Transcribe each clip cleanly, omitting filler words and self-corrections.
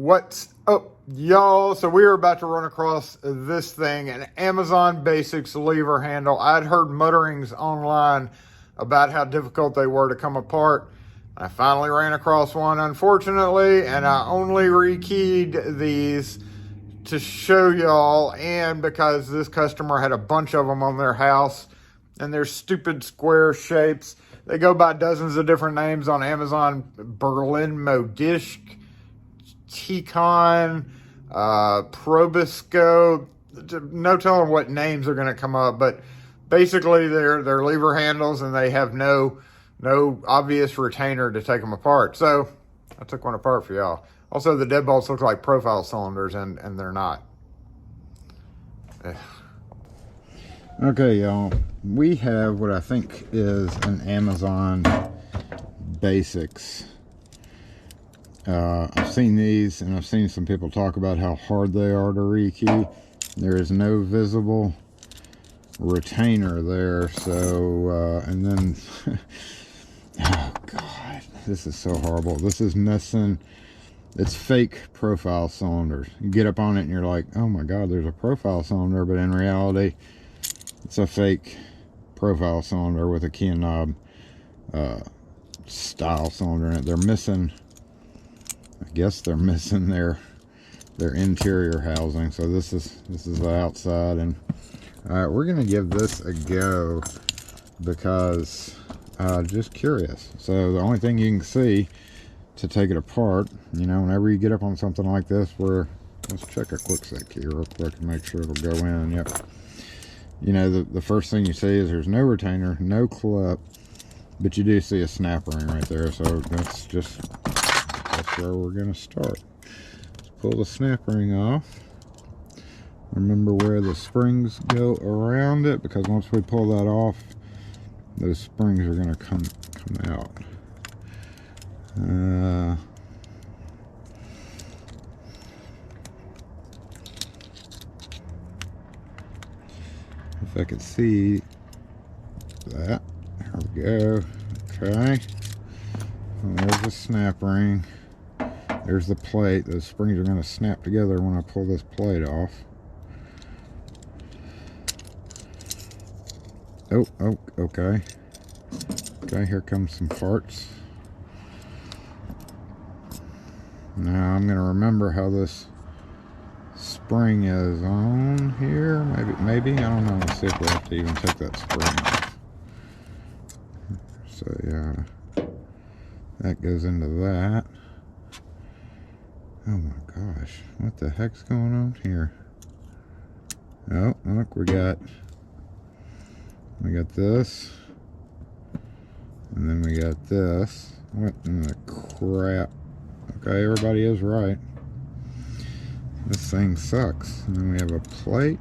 What's up, y'all? So we were about to run across this thing, an Amazon Basics lever handle. I'd heard mutterings online about how difficult they were to come apart. I finally ran across one, unfortunately, and I only rekeyed these to show y'all, and because this customer had a bunch of them on their house, and they're stupid square shapes. They go by dozens of different names on Amazon. Berlin Modish, T-Con, Proboscope. No telling what names are going to come up, but basically they're lever handles, and they have no obvious retainer to take them apart. So I took one apart for y'all. Also, the Deadbolts look like profile cylinders, and they're not. Ugh. Okay, y'all, we have what I think is an Amazon Basics. I've seen these, and I've seen some people talk about how hard they are to rekey. There is no visible retainer there, so and then oh god, this is so horrible. This is missing. It's fake profile cylinders. You get up on it and you're like, oh my god, there's a profile cylinder, but in reality it's a fake profile cylinder with a key and knob style cylinder in it. They're missing, I guess they're missing their interior housing. So this is the outside, and we're gonna give this a go because just curious. So the only thing you can see to take it apart, you know, whenever you get up on something like this, let's check a quick set key real quick and make sure it'll go in. Yep. You know, the first thing you see is there's no retainer, no clip, but you do see a snap ring right there. So that's where we're gonna start. Let's pull the snap ring off. Remember where the springs go around it, because once we pull that off, those springs are gonna come out. If I could see that. There we go. Okay. And there's the snap ring. There's the plate. Those springs are going to snap together when I pull this plate off. Oh, okay. Okay, here comes some parts. Now I'm going to remember how this spring is on here. Maybe, I don't know. Let's see if we have to even take that spring off. So yeah, that goes into that. Oh my gosh, what the heck's going on here? Oh, look, we got this, and then we got this. What in the crap? Okay, everybody is right. This thing sucks. And then we have a plate.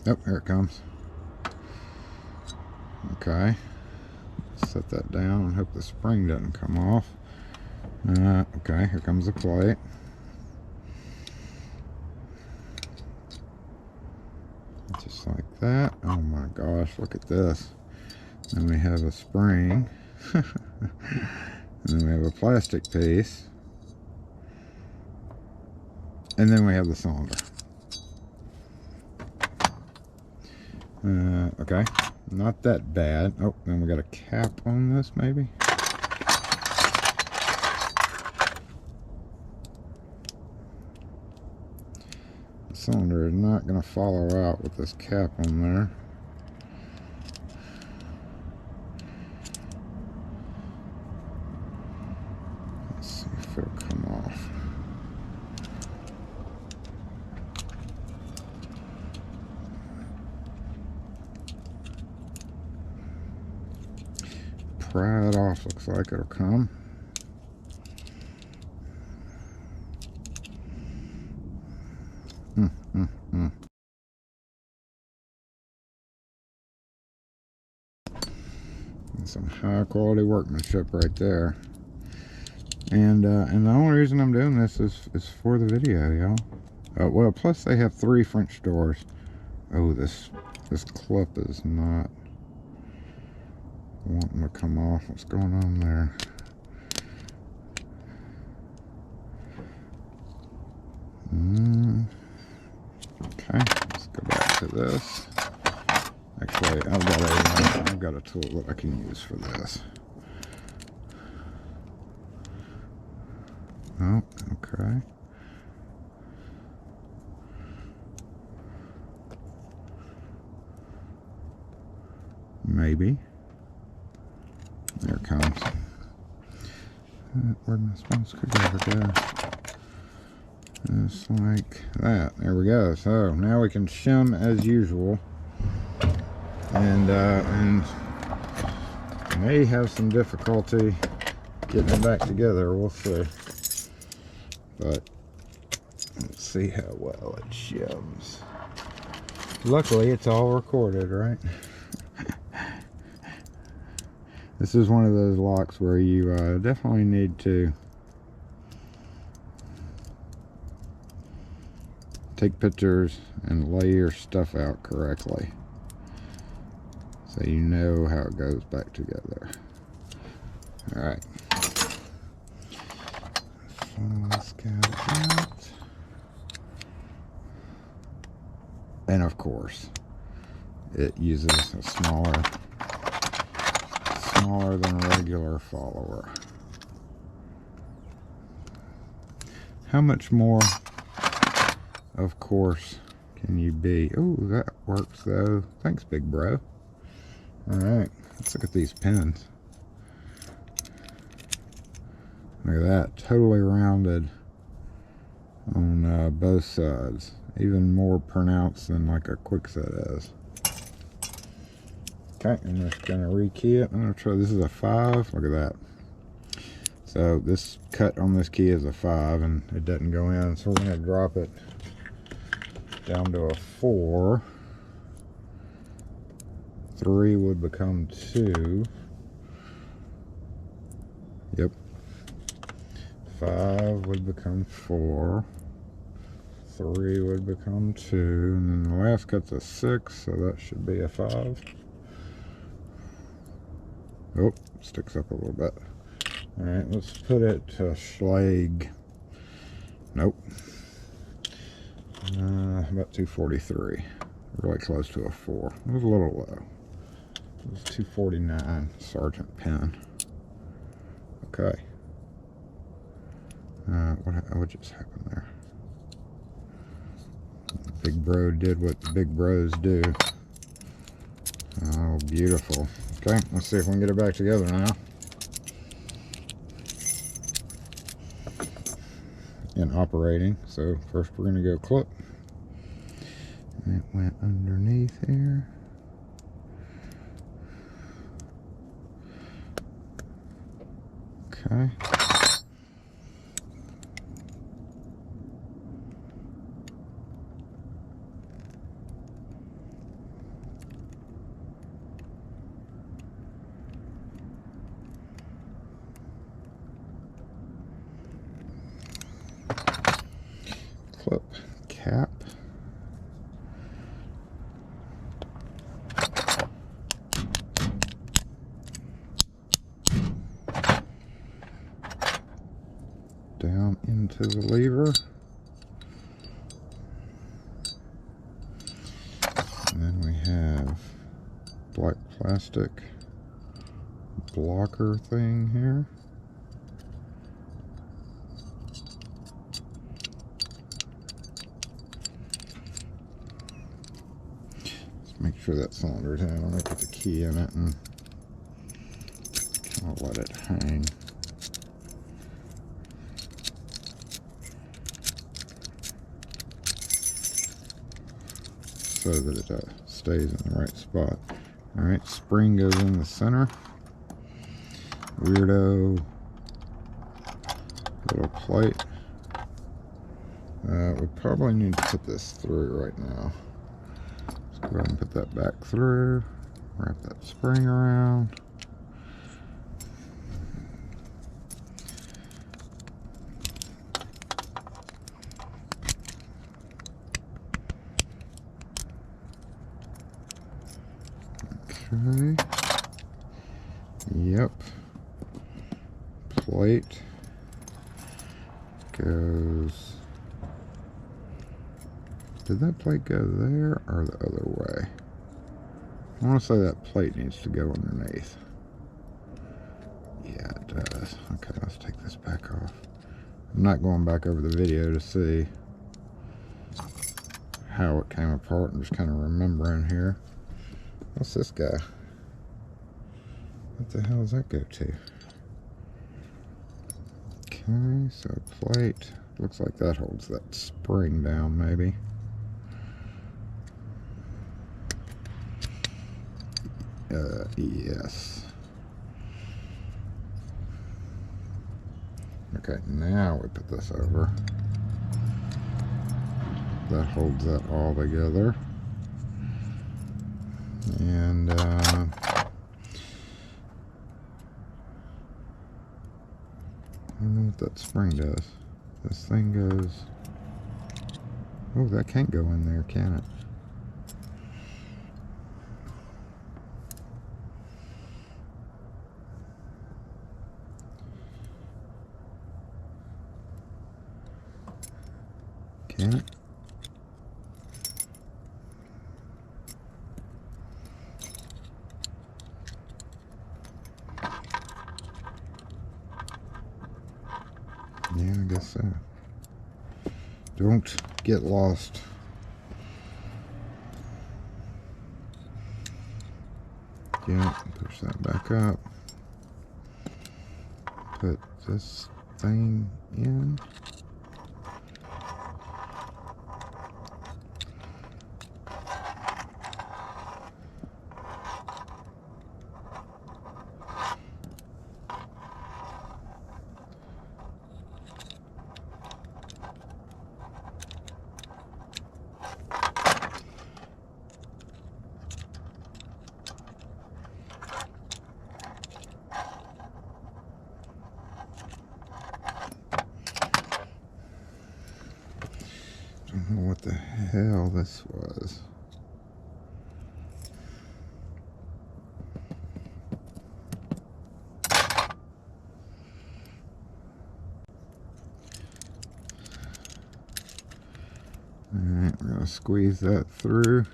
Oh, here it comes. Okay. Set that down and hope the spring doesn't come off. Okay, here comes the plate. Just like that. Oh my gosh, look at this. Then we have a spring. And then we have a plastic piece. And then we have the cylinder. Okay, not that bad. Oh, then we got a cap on this, maybe. The cylinder is not going to follow out with this cap on there. Let's see if it'll come off. Pry it off, looks like it'll come. Some high quality workmanship right there. And the only reason I'm doing this is for the video, y'all. Well, plus they have 3 French doors. Oh, this clip is not wanting to come off. What's going on there? Okay, let's go back to this. Actually, I've got a tool that I can use for this. Oh, okay. Maybe. There it comes. Where'd my small screwdriver go? Just like that. There we go. So now we can shim as usual, and may have some difficulty getting it back together. We'll see. But let's see how well it shims. Luckily, it's all recorded, right? This is one of those locks where you definitely need to take pictures and lay your stuff out correctly so you know how it goes back together. Alright. Let's get out. And of course, it uses a smaller than a regular follower. How much more, of course, can you be? Oh, that works though. Thanks, big bro. Alright, let's look at these pins. Look at that, totally rounded on both sides. Even more pronounced than like a Quickset is. Okay, I'm just going to rekey it. I'm going to try, this is a 5, look at that. So this cut on this key is a 5 and it doesn't go in, so we're going to drop it down to a 4. 3 would become 2. Yep. 5 would become 4. 3 would become 2. And then the last cut's a 6, so that should be a 5. Oh, sticks up a little bit. Alright, let's put it to Schlag. Nope. About 243. Really close to a 4. It was a little low. It was 249 Sergeant pen. Okay. What just happened there? Big bro did what the big bros do. Oh, beautiful. Okay, let's see if we can get it back together now. And operating. So first we're going to go clip. And it went underneath here. Okay. Clip cap. Down into the lever. And then we have black plastic blocker thing here. Make sure that cylinder's in. I'm going to put the key in it and I'll let it hang. So that it stays in the right spot. Alright, spring goes in the center. Weirdo little plate. We probably need to put this through right now. Go ahead and put that back through, wrap that spring around. Okay. Yep. Plate goes. Did that plate go there or the other way? I want to say that plate needs to go underneath. Yeah, it does. Okay, let's take this back off. I'm not going back over the video to see how it came apart. I'm just kind of remembering here. What's this guy? What the hell does that go to? Okay, so plate. Looks like that holds that spring down, maybe. Yes. Okay, now we put this over. That holds that all together. And I don't know what that spring does. This thing goes. Oh, that can't go in there, can it? Can it? Yeah, I guess so. Don't get lost. Yeah, push that back up. Put this thing in. Don't know what the hell this was. Alright, we're going to squeeze that through.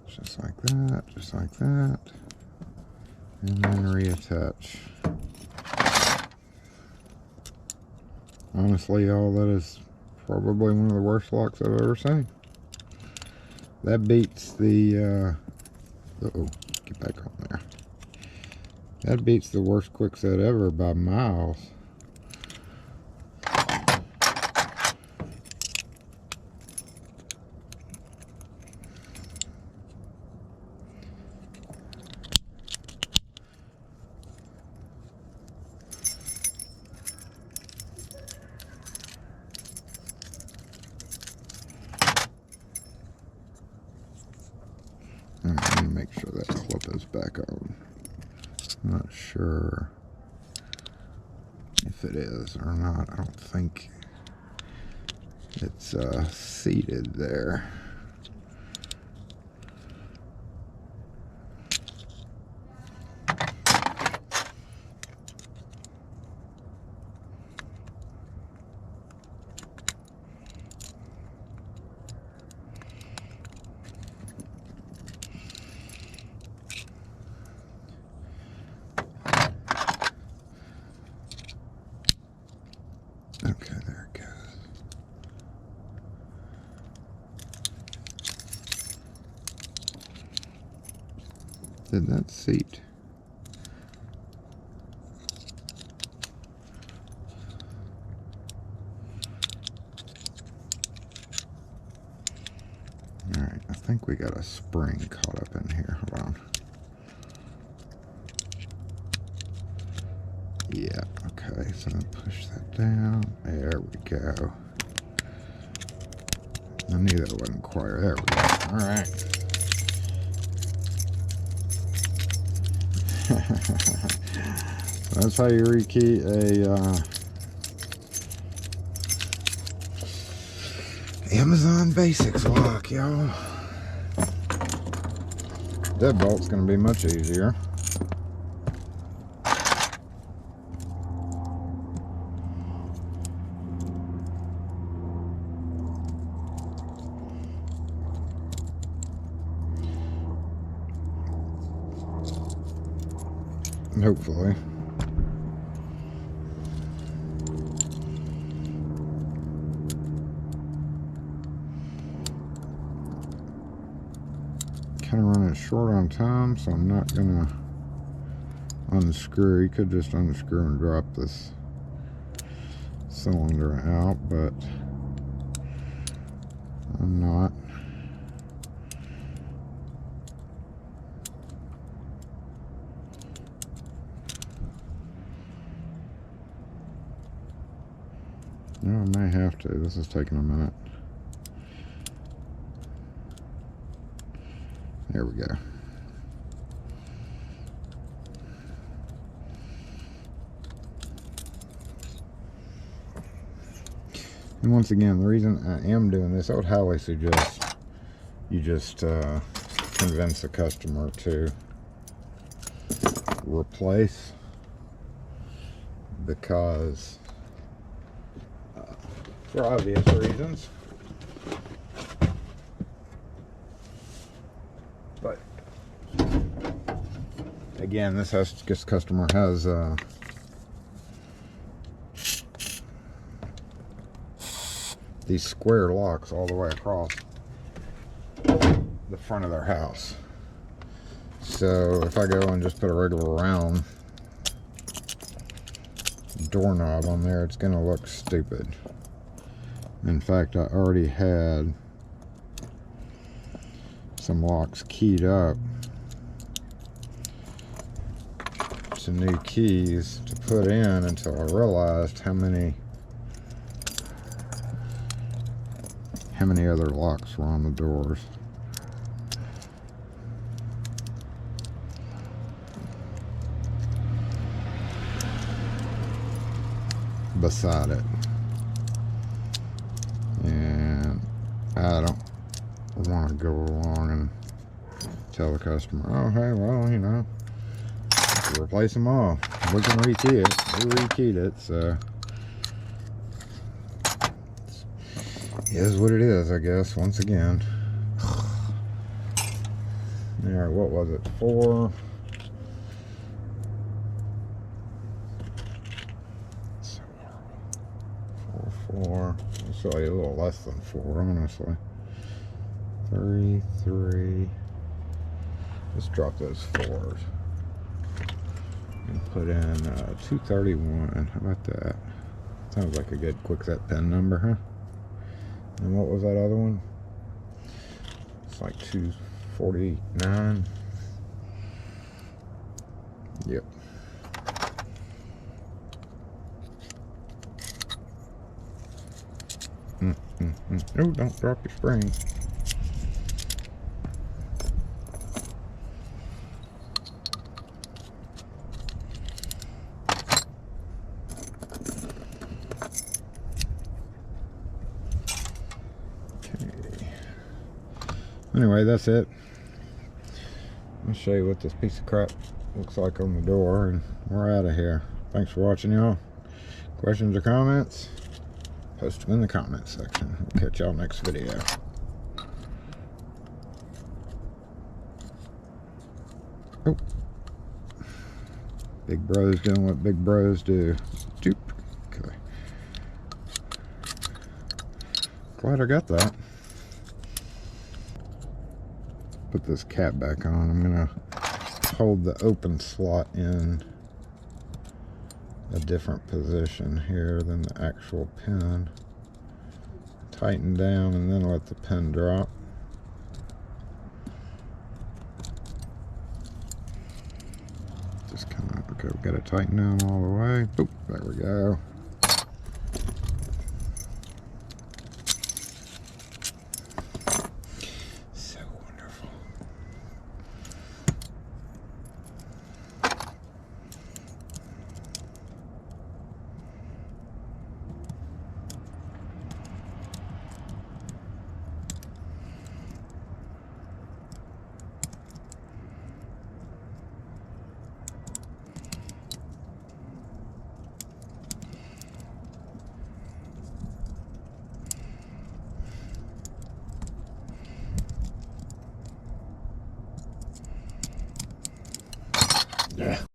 Just like that, just like that. And then reattach. Honestly, y'all, that is probably one of the worst locks I've ever seen. That beats the, uh-oh, get back on there. That beats the worst quickset ever by miles. Let me make sure that clip is back on. I'm not sure if it is or not. I don't think it's seated there. Okay, there it goes. Did that seat? Alright, I think we got a spring caught up in here. Hold on. Yeah, okay, so then push that down. There we go. I knew that wasn't quite. There we go. Alright. That's how you rekey a Amazon Basics lock, y'all. Deadbolt's going to be much easier. Hopefully. Kind of running short on time, so I'm not gonna unscrew. You could just unscrew and drop this cylinder out, but I'm not. No, I may have to. This is taking a minute. There we go. And once again, the reason I am doing this, I would highly suggest you just convince the customer to replace, because for obvious reasons. But again, this customer has these square locks all the way across the front of their house. So if I go and just put a regular round doorknob on there, it's gonna look stupid. In fact, I already had some locks keyed up to new keys to put in until I realized how many other locks were on the doors. Beside it. And I don't want to go along and tell the customer, oh, hey, well, you know, replace them all. We can rekey it. We rekeyed it, so it is what it is, I guess, once again. Alright, what was it? 4. It's really a little less than 4, honestly. 33. Let's drop those 4s and put in 231. How about that? Sounds like a good quick set pin number, huh? And what was that other one? It's like 249. Yep. Oh, don't drop your spring. Okay. Anyway, that's it. I'll show you what this piece of crap looks like on the door, and we're out of here. Thanks for watching, y'all. Questions or comments? Post them in the comments section. We'll catch y'all next video. Oh. Big bros doing what big bros do. Doop. Okay. Glad I got that. Put this cap back on. I'm gonna hold the open slot in a different position here than the actual pin. Tighten down and then let the pin drop. Just kind of, okay, we got to tighten down all the way. Boop, there we go. So wonderful. Yeah.